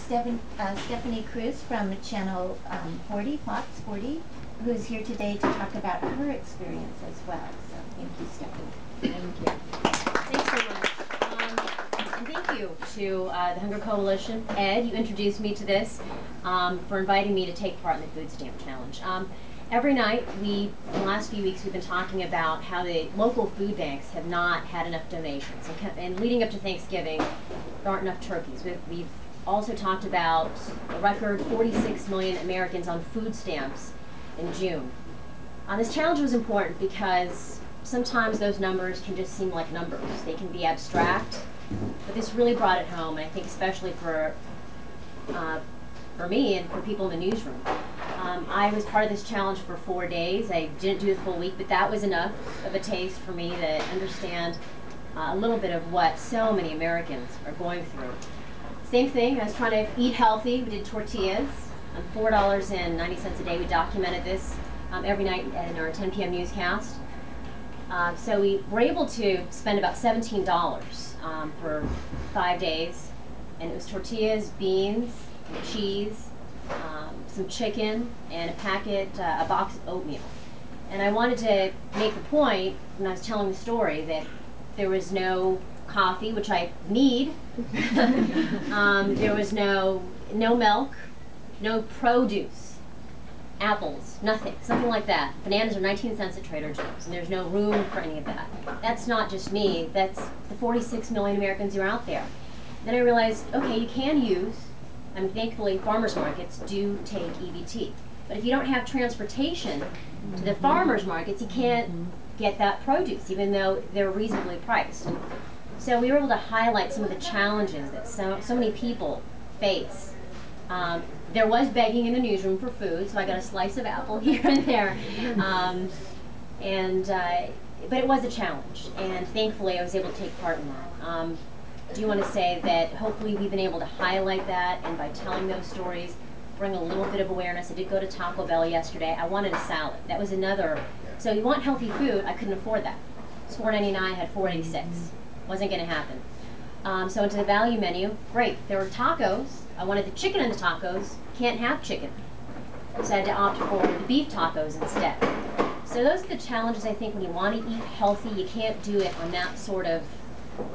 Stephanie Cruz from Channel 40, Fox 40, who's here today to talk about her experience as well. So thank you, Stephanie. Thank you. Thanks so much. And thank you to the Hunger Coalition. Ed, you introduced me to this for inviting me to take part in the Food Stamp Challenge. Every night, in the last few weeks, we've been talking about how the local food banks have not had enough donations. And leading up to Thanksgiving, there aren't enough turkeys. We've also talked about a record 46 million Americans on food stamps in June. This challenge was important because sometimes those numbers can just seem like numbers. They can be abstract, but this really brought it home, and I think especially for me and for people in the newsroom. I was part of this challenge for 4 days. I didn't do the full week, but that was enough of a taste for me to understand a little bit of what so many Americans are going through. Same thing, I was trying to eat healthy. We did tortillas, $4.90 a day. We documented this every night in our 10 p.m. newscast. So we were able to spend about $17 for 5 days, and it was tortillas, beans, cheese, some chicken, and a box of oatmeal. And I wanted to make the point when I was telling the story that there was no coffee, which I need. There was no milk, no produce, apples, nothing, something like that. Bananas are 19 cents at Trader Joe's, and there's no room for any of that. That's not just me, that's the 46 million Americans who are out there. Then I realized, okay, you can use, thankfully farmers markets do take EBT, but if you don't have transportation to the farmers markets, you can't get that produce, even though they're reasonably priced. So we were able to highlight some of the challenges that so many people face. There was begging in the newsroom for food, so I got a slice of apple here and there. But it was a challenge, and thankfully I was able to take part in that. I do want to say that hopefully we've been able to highlight that, and by telling those stories, bring a little bit of awareness. I did go to Taco Bell yesterday. I wanted a salad. That was another. So you want healthy food, I couldn't afford that. It's $4.99, I had $4.86. Wasn't going to happen. So into the value menu, great. There were tacos. I wanted the chicken in the tacos. Can't have chicken. So I had to opt for the beef tacos instead. So those are the challenges, I think, when you want to eat healthy. You can't do it on that sort of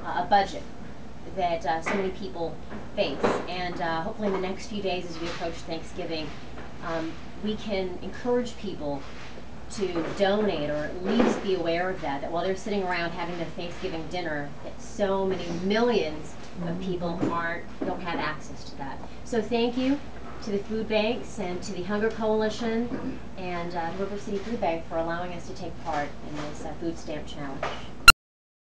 a budget that so many people face. And hopefully in the next few days as we approach Thanksgiving, we can encourage people to donate, or at least be aware of that while they're sitting around having their Thanksgiving dinner, that so many millions of people don't have access to that. So thank you to the food banks and to the Hunger Coalition and River City Food Bank for allowing us to take part in this food stamp challenge.